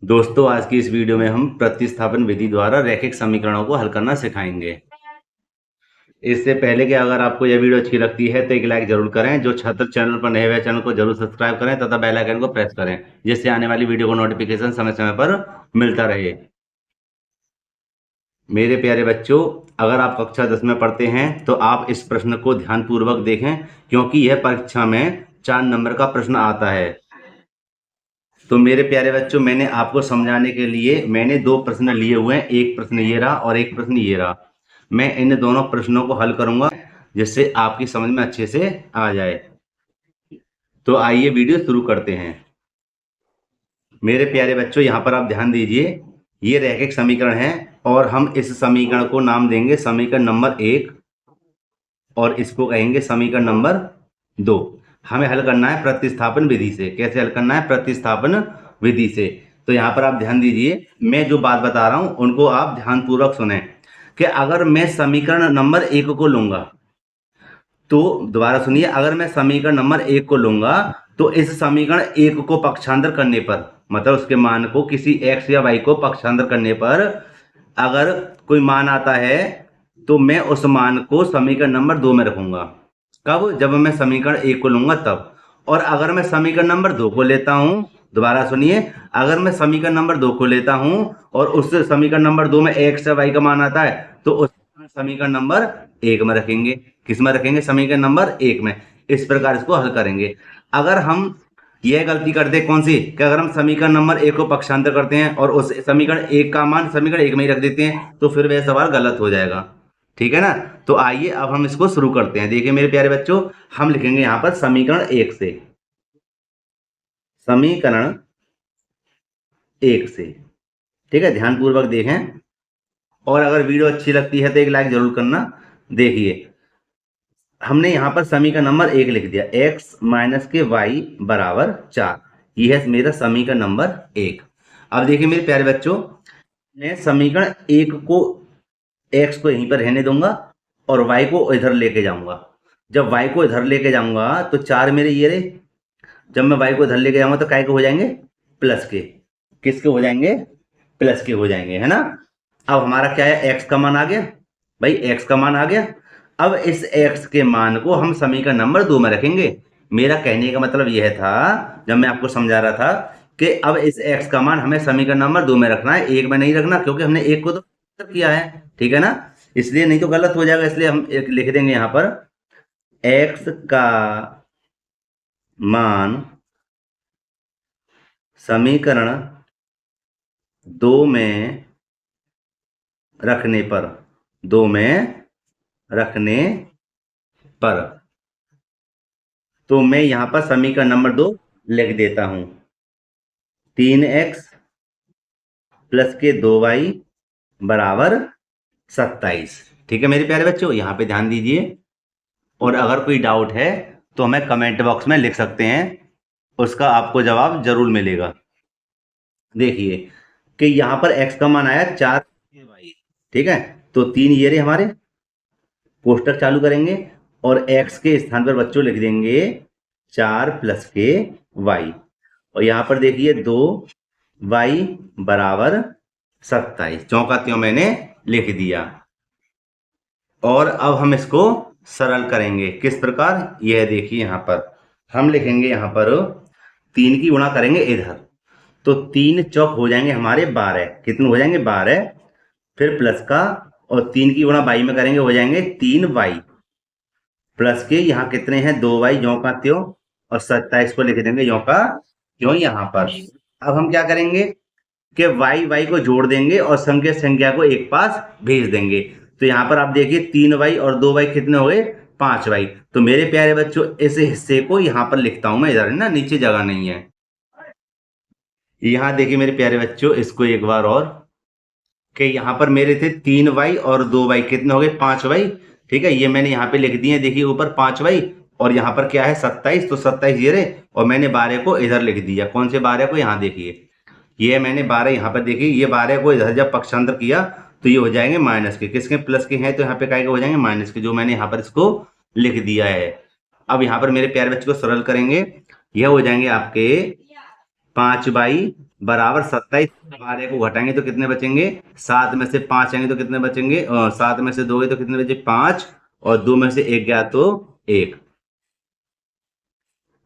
दोस्तों, आज की इस वीडियो में हम प्रतिस्थापन विधि द्वारा रैखिक समीकरणों को हल करना सिखाएंगे। इससे पहले कि अगर आपको यह वीडियो अच्छी लगती है तो एक लाइक जरूर करें। जो छात्र चैनल पर नए हुए चैनल को जरूर सब्सक्राइब करें तथा बेल आइकन को प्रेस करें, जिससे आने वाली वीडियो को नोटिफिकेशन समय समय पर मिलता रहे। मेरे प्यारे बच्चों, अगर आप कक्षा 10 में पढ़ते हैं तो आप इस प्रश्न को ध्यानपूर्वक देखें, क्योंकि यह परीक्षा में 4 नंबर का प्रश्न आता है। तो मेरे प्यारे बच्चों, मैंने आपको समझाने के लिए मैंने 2 प्रश्न लिए हुए हैं। एक प्रश्न ये रहा और एक प्रश्न ये रहा। मैं इन दोनों प्रश्नों को हल करूंगा, जिससे आपकी समझ में अच्छे से आ जाए। तो आइए वीडियो शुरू करते हैं। मेरे प्यारे बच्चों, यहाँ पर आप ध्यान दीजिए। ये रैखिक समीकरण है और हम इस समीकरण को नाम देंगे समीकरण नंबर 1 और इसको कहेंगे समीकरण नंबर 2। हमें हल करना है प्रतिस्थापन विधि से। कैसे हल करना है? प्रतिस्थापन विधि से। तो यहाँ पर आप ध्यान दीजिए, मैं जो बात बता रहा हूँ उनको आप ध्यानपूर्वक सुने। कि अगर मैं समीकरण नंबर 1 को लूंगा, तो दोबारा सुनिए, अगर मैं समीकरण नंबर 1 को लूंगा तो इस समीकरण 1 को पक्षांतर करने पर, मतलब उसके मान को किसी x या y को पक्षांतर करने पर अगर कोई मान आता है तो मैं उस मान को समीकरण नंबर 2 में रखूंगा। कब? जब मैं समीकरण 1 को लूंगा तब। और अगर मैं समीकरण नंबर 2 को लेता हूं, दोबारा सुनिए, अगर मैं समीकरण नंबर 2 को लेता हूं और उस समीकरण नंबर 2 में x या y का मान आता है तो उस समीकरण नंबर 1 में रखेंगे। किस में रखेंगे? समीकरण नंबर 1 में। इस प्रकार इसको हल करेंगे। अगर हम यह गलती करते हैं, कौन सी? कि अगर हम समीकरण नंबर 1 को पक्षांतर करते हैं और उस समीकरण 1 का मान समीकरण 1 में ही रख देते हैं, तो फिर वह सवाल गलत हो जाएगा। ठीक है ना? तो आइए अब हम इसको शुरू करते हैं। देखिए मेरे प्यारे बच्चों, हम लिखेंगे यहां पर समीकरण 1 से। समीकरण 1 से। ठीक है, ध्यानपूर्वक देखें। और अगर वीडियो अच्छी लगती है तो एक लाइक जरूर करना। देखिए, हमने यहाँ पर समीकरण नंबर 1 लिख दिया, x माइनस के y बराबर 4। ये है मेरा समीकरण नंबर 1। अब देखिए मेरे प्यारे बच्चों, मैं समीकरण 1 को, x को यहीं पर रहने दूंगा और y को इधर लेके जाऊंगा। जब y को इधर लेके जाऊंगा तो 4 मेरे ये रहे। जब मैं y को इधर लेके जाऊंगा तो काय के हो जाएंगे? प्लस के। किसके हो जाएंगे? प्लस के हो जाएंगे, है ना? अब हमारा क्या है? x का मान आ गया। भाई x का मान आ गया। अब इस x के मान को हम समीकरण नंबर 2 में रखेंगे। मेरा कहने का मतलब यह था, जब मैं आपको समझा रहा था, कि अब इस x का मान हमें समीकरण नंबर 2 में रखना है, 1 में नहीं रखना, क्योंकि हमने 1 को तो किया है। ठीक है ना? इसलिए नहीं तो गलत हो जाएगा, इसलिए हम एक लिख देंगे यहां पर, x का मान समीकरण 2 में रखने पर, 2 में रखने पर, तो मैं यहां पर समीकरण नंबर 2 लिख देता हूं। 3x प्लस के 2y बराबर 27। ठीक है मेरे प्यारे बच्चों, यहां पे ध्यान दीजिए। और अगर कोई डाउट है तो हमें कमेंट बॉक्स में लिख सकते हैं, उसका आपको जवाब जरूर मिलेगा। देखिए कि यहां पर x का मान आया 4y। ठीक है, तो 3 ये रहे हमारे। कोष्टक चालू करेंगे और x के स्थान पर बच्चों लिख देंगे 4 प्लस के y। और यहां पर देखिए 2y बराबर 27। चौका त्यों मैंने लिख दिया। और अब हम इसको सरल करेंगे। किस प्रकार? यह देखिए, यहां पर हम लिखेंगे, यहां पर 3 की गुणा करेंगे इधर, तो 3 चौक हो जाएंगे हमारे 12। कितने हो जाएंगे? 12। फिर प्लस का, और 3 की गुणा y में करेंगे, हो जाएंगे 3y प्लस के, यहाँ कितने हैं? 2y, ज्यों का त्यों। और 27 को लिख देंगे ज्यों का त्यों यहाँ पर। अब हम क्या करेंगे कि y को जोड़ देंगे और संख्या संख्या को एक पास भेज देंगे। तो यहाँ पर आप देखिए 3y और 2y कितने हो गए? 5y। तो मेरे प्यारे बच्चों, इस हिस्से को यहाँ पर लिखता हूं मैं, इधर ना, नीचे जगह नहीं है। यहाँ देखिए मेरे प्यारे बच्चों, इसको एक बार और, कि यहाँ पर मेरे थे 3y और 2y, कितने हो गए? 5y। ठीक है, ये मैंने यहाँ पे लिख दिए, देखिए ऊपर 5y, और यहाँ पर क्या है? 27। तो 27 ये रहे, और मैंने 12 को इधर लिख दिया। कौन से 12 को? यहाँ देखिए, ये मैंने 12 यहाँ पर, देखिए ये 12 को इधर जब पक्षांतर किया तो ये हो जाएंगे माइनस के। किसके? प्लस के हैं, तो यहाँ पे काय के हो जाएंगे? माइनस के, जो मैंने यहाँ पर इसको लिख दिया है। अब यहाँ पर मेरे प्यारे बच्चों को सरल करेंगे, यह हो जाएंगे आपके 5y बराबर 27। 12 को घटाएंगे तो कितने बचेंगे? 7 में से 5 आएंगे तो कितने बचेंगे? 7 में से 2 गए तो कितने बचे? 5। और 2 में से 1 गया तो 1।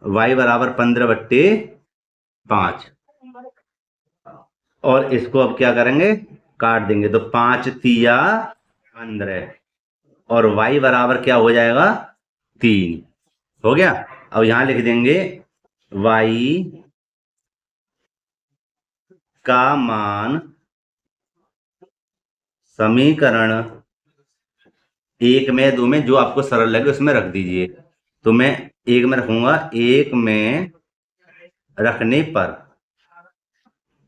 y बराबर 15/5। और इसको अब क्या करेंगे? काट देंगे तो 5 तिया 15। और y बराबर क्या हो जाएगा? 3। हो गया। अब यहां लिख देंगे y का मान समीकरण 1 में 2 में जो आपको सरल लगे उसमें रख दीजिए। तो मैं 1 में रखूंगा। 1 में रखने पर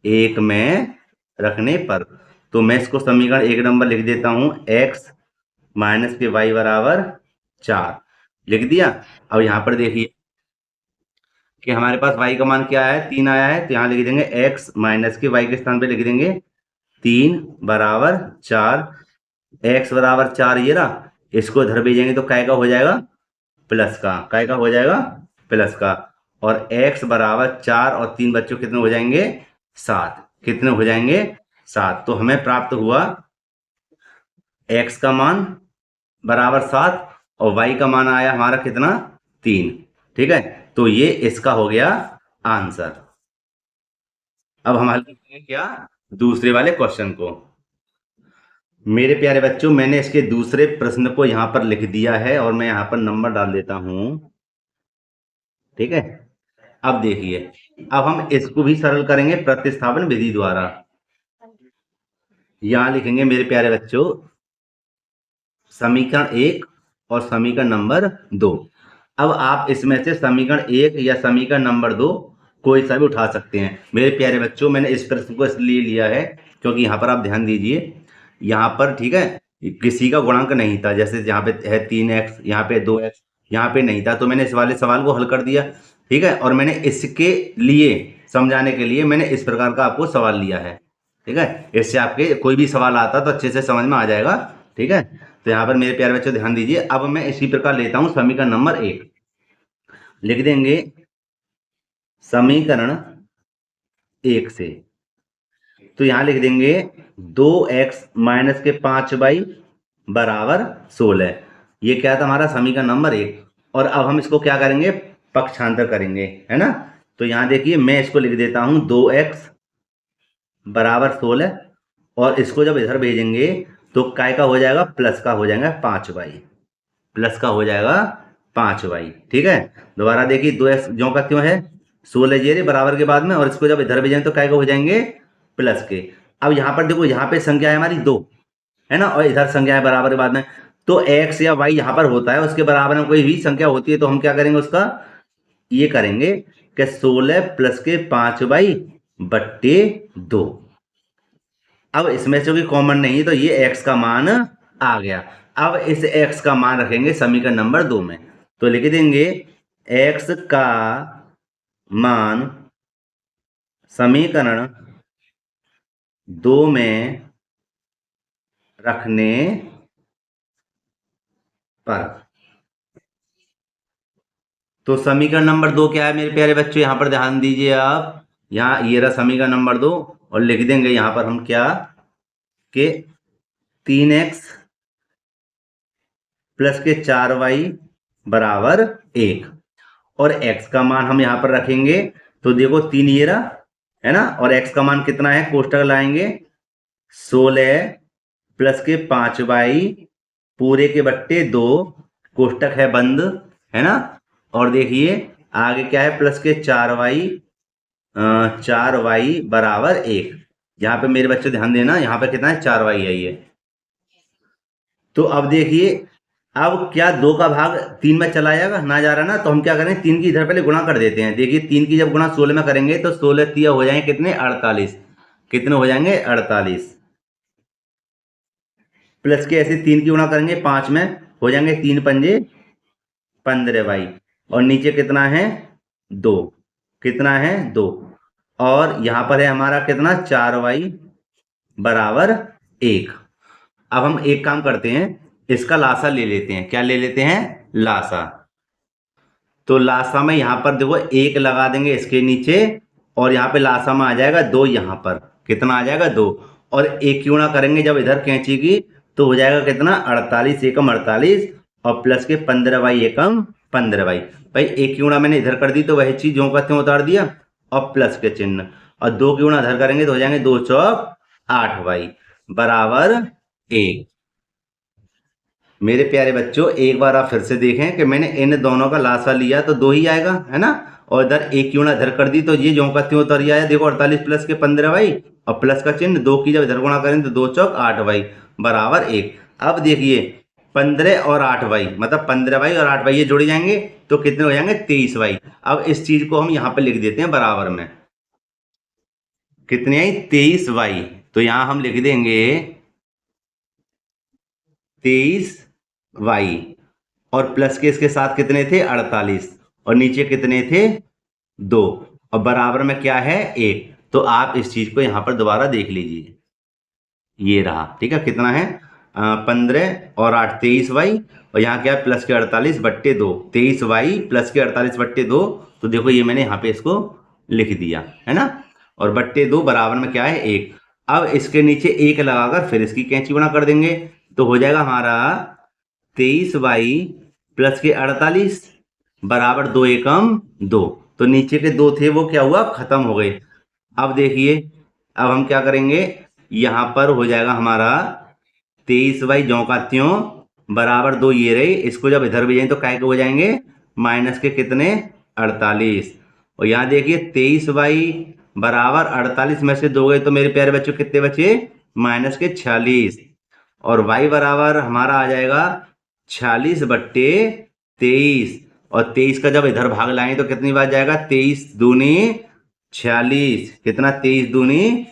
1 में रखने पर तो मैं इसको समीकरण 1 नंबर लिख देता हूं। x माइनस के y बराबर 4 लिख दिया। अब यहां पर देखिए कि हमारे पास y का मान क्या है? 3 आया है। तो यहां लिख देंगे x माइनस के y के स्थान पे लिख देंगे 3 बराबर 4। x बराबर 4 ये रहा। इसको इधर भेजेंगे तो काय का हो जाएगा? प्लस का। काय का हो जाएगा? प्लस का। और x बराबर 4 और 3 बच्चों कितने हो जाएंगे? 7। कितने हो जाएंगे? 7। तो हमें प्राप्त हुआ x का मान बराबर 7 और y का मान आया हमारा कितना? 3। ठीक है। तो ये इसका हो गया आंसर। अब हम हल करेंगे क्या? दूसरे वाले क्वेश्चन को। मेरे प्यारे बच्चों, मैंने इसके दूसरे प्रश्न को यहां पर लिख दिया है और मैं यहां पर नंबर डाल देता हूं। ठीक है। अब देखिए, अब हम इसको भी सरल करेंगे प्रतिस्थापन विधि द्वारा। यहां लिखेंगे मेरे प्यारे बच्चों समीकरण 1 और समीकरण नंबर 2। अब आप इसमें से समीकरण 1 या समीकरण नंबर 2 कोई सा भी उठा सकते हैं। मेरे प्यारे बच्चों, मैंने इस प्रश्न को इसलिए लिया है क्योंकि यहाँ पर आप ध्यान दीजिए, यहाँ पर ठीक है किसी का गुणांक नहीं था। जैसे यहाँ पे है 3x, यहाँ पे 2x, यहाँ पे नहीं था। तो मैंने इस वाले सवाल को हल कर दिया। ठीक है। और मैंने इसके लिए समझाने के लिए मैंने इस प्रकार का आपको सवाल लिया है। ठीक है। इससे आपके कोई भी सवाल आता तो अच्छे से समझ में आ जाएगा। ठीक है। तो यहाँ पर मेरे प्यारे बच्चों ध्यान दीजिए। अब मैं इसी प्रकार लेता हूं समीकरण नंबर 1। लिख देंगे समीकरण 1 से। तो यहां लिख देंगे 2x माइनस के 5y बराबर 16। ये क्या था? हमारा समीकरण नंबर 1। और अब हम इसको क्या करेंगे? पक्षांतर करेंगे, है ना। तो यहां देखिए मैं इसको लिख देता हूं 2x बराबर 16। और इसको जब इधर भेजेंगे तो काय का हो जाएगा? प्लस का हो जाएगा 5y। प्लस का हो जाएगा 5y। ठीक है। दोबारा देखिए 2x ज्यों का त्यों है, 16 जेरे बराबर के बाद में। और इसको जब इधर भेजेंगे तो काय का हो जाएंगे? प्लस के। अब यहाँ पर देखो, यहाँ पे संख्या है हमारी 2, है ना, और इधर संख्या है बराबर के बाद में। तो x या y यहाँ पर होता है, उसके बराबर में कोई भी संख्या होती है तो हम क्या करेंगे? उसका ये करेंगे कि 16 प्लस के 5y बट्टे 2। अब इसमें से कोई कॉमन नहीं है तो ये x का मान आ गया। अब इस x का मान रखेंगे समीकरण नंबर 2 में। तो लिख देंगे x का मान समीकरण 2 में रखने पर। तो समीकरण नंबर 2 क्या है मेरे प्यारे बच्चों? यहां पर ध्यान दीजिए आप। यहां ये रहा समीकरण नंबर 2 और लिख देंगे यहां पर हम क्या कि 3x प्लस के 4y बराबर 1। और x का मान हम यहां पर रखेंगे तो देखो 3 ये रहा, है ना। और x का मान कितना है? कोष्टक लाएंगे 16 प्लस के 5y पूरे के बट्टे 2, कोष्टक है बंद, है ना। और देखिए आगे क्या है? प्लस के 4y बराबर 1। यहाँ पे मेरे बच्चे ध्यान देना, यहाँ पे कितना है? 4y है ये। तो अब देखिए, अब क्या 2 का भाग 3 में चला जाएगा? ना जा रहा ना। तो हम क्या करें? 3 की इधर पहले गुणा कर देते हैं। देखिए 3 की जब गुणा 16 में करेंगे तो 16 तिया हो जाएंगे कितने? 48। कितने हो जाएंगे? 48। प्लस के ऐसे 3 की गुणा करेंगे 5 में, हो जाएंगे 3 पंजे 15y। और नीचे कितना है? 2। कितना है? 2। और यहां पर है हमारा कितना? 4y बराबर 1। अब हम एक काम करते हैं, इसका लासा ले लेते हैं। क्या ले लेते हैं? लासा। तो लासा में यहां पर देखो 1 लगा देंगे इसके नीचे और यहाँ पे लासा में आ जाएगा 2, यहाँ पर कितना आ जाएगा 2, और एक की गुणा करेंगे जब इधर कैंची की तो हो जाएगा कितना 48 एकम 48 और प्लस के 15 बाई एकम 15 बाई। भाई एक की गुणा मैंने इधर कर दी तो वही चीज जो का त्यों उतार दिया और प्लस के चिन्ह, और 2 की गुणा इधर करेंगे तो हो जाएंगे 2 चौक 8 बाई बराबर 1। मेरे प्यारे बच्चों एक बार आप फिर से देखें कि मैंने इन दोनों का लासा लिया तो 2 ही आएगा, है ना, और इधर एक की गुणा इधर कर दी तो ये जो का त्यों उतर आया। देखो 48 प्लस के 15 बाई और प्लस का चिन्ह 2 की जब इधर गुणा करें तो 2 चौक 8 बाई बराबर 1। अब देखिए 15 और 8 बाई मतलब 15 बाई और 8 बाई ये जोड़े जाएंगे तो कितने हो जाएंगे 23 बाई। अब इस चीज को हम यहाँ पे लिख देते हैं बराबर में, कितनी आई 23 बाई, तो यहाँ हम लिख देंगे 23 वाई और प्लस के इसके साथ कितने थे 48 और नीचे कितने थे 2 और बराबर में क्या है 1। तो आप इस चीज को यहां पर दोबारा देख लीजिए, ये रहा, ठीक है, कितना है 15 और 8 23 वाई और यहाँ क्या है प्लस के 48 बट्टे 2 23 वाई प्लस के 48 बट्टे 2। तो देखो ये मैंने यहाँ पे इसको लिख दिया है ना, और बट्टे 2 बराबर में क्या है 1। अब इसके नीचे 1 लगाकर फिर इसकी कैंची गुणा कर देंगे तो हो जाएगा हमारा 23 बाई प्लस के 48 बराबर 2 एकम 2। तो नीचे के 2 थे वो क्या हुआ खत्म हो गए। अब देखिए अब हम क्या करेंगे, यहां पर हो जाएगा हमारा 23 बाई ज्यों का त्यों बराबर 2 ये रहे, इसको जब इधर भी जाएंगे तो काय के हो जाएंगे माइनस के कितने 48। और यहाँ देखिए 23 बाई बराबर 48 में से 2 गए तो मेरे प्यारे बच्चों कितने बचे माइनस के 46 और y बराबर हमारा आ जाएगा 46 बट्टे 23 और 23 का जब इधर भाग लाएंगे तो कितनी बार जाएगा 23 दूनी 46, कितना 23 दूनी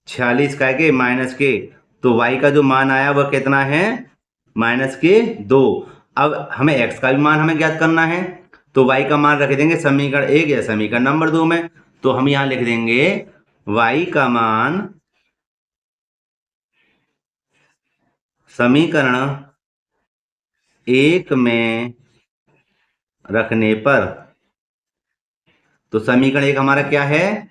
46 का के माइनस के, तो y का जो मान आया वह कितना है माइनस के 2। अब हमें x का भी मान हमें ज्ञात करना है तो y का मान रख देंगे समीकरण 1 या समीकरण नंबर 2 में। तो हम यहां लिख देंगे y का मान समीकरण 1 में रखने पर, तो समीकरण 1 हमारा क्या है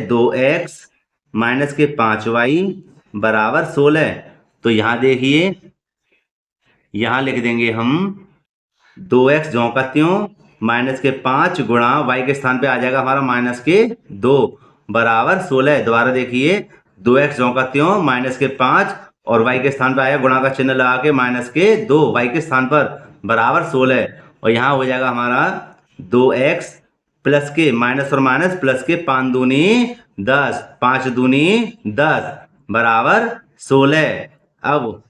2x माइनस के 5y बराबर 16। तो यहां देखिए यहां लिख देंगे हम 2x ज्यों का त्यों माइनस के 5 गुणा y के स्थान पे आ जाएगा हमारा माइनस के 2 बराबर 16। दोबारा देखिए 2x ज्यों का त्यों माइनस के 5 और y के स्थान पर आया गुणा का चिन्ह लगा के माइनस के 2 y के स्थान पर बराबर 16 और यहाँ हो जाएगा हमारा 2x प्लस के माइनस और माइनस प्लस के 5 दूनी 10 5 दूनी 10 बराबर 16। अब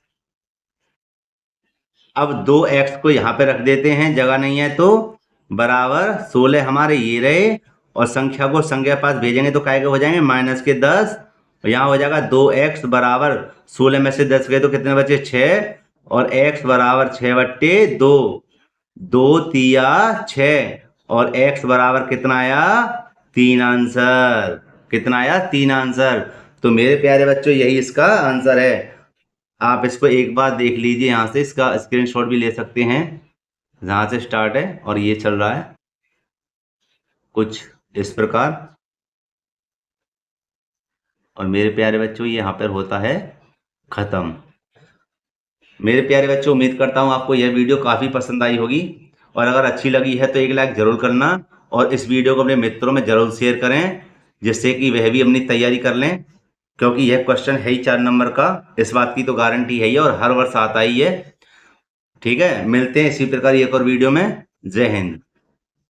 2x को यहाँ पे रख देते हैं, जगह नहीं है तो बराबर 16 हमारे ये रहे और संख्या को संख्या पास भेजेंगे तो काय के हो जाएंगे माइनस के 10 और यहाँ हो जाएगा 2x बराबर 16 में से 10 गए तो कितने बचे 6 और x बराबर 6 बट्टे 2 2 तिया 6 और x बराबर कितना आया 3 आंसर। कितना आया 3 आंसर। तो मेरे प्यारे बच्चों यही इसका आंसर है। आप इसको एक बार देख लीजिए, यहाँ से इसका स्क्रीनशॉट भी ले सकते हैं जहाँ से स्टार्ट है और ये चल रहा है कुछ इस प्रकार। और मेरे प्यारे बच्चों ये यहाँ पर होता है खत्म। मेरे प्यारे बच्चों उम्मीद करता हूँ आपको यह वीडियो काफ़ी पसंद आई होगी और अगर अच्छी लगी है तो एक लाइक ज़रूर करना और इस वीडियो को अपने मित्रों में ज़रूर शेयर करें जिससे कि वह भी अपनी तैयारी कर लें, क्योंकि यह क्वेश्चन है ही 4 नंबर का, इस बात की तो गारंटी है ही और हर वर्ष आता ही है। ठीक है, मिलते हैं इसी प्रकार एक और वीडियो में। जय हिंद।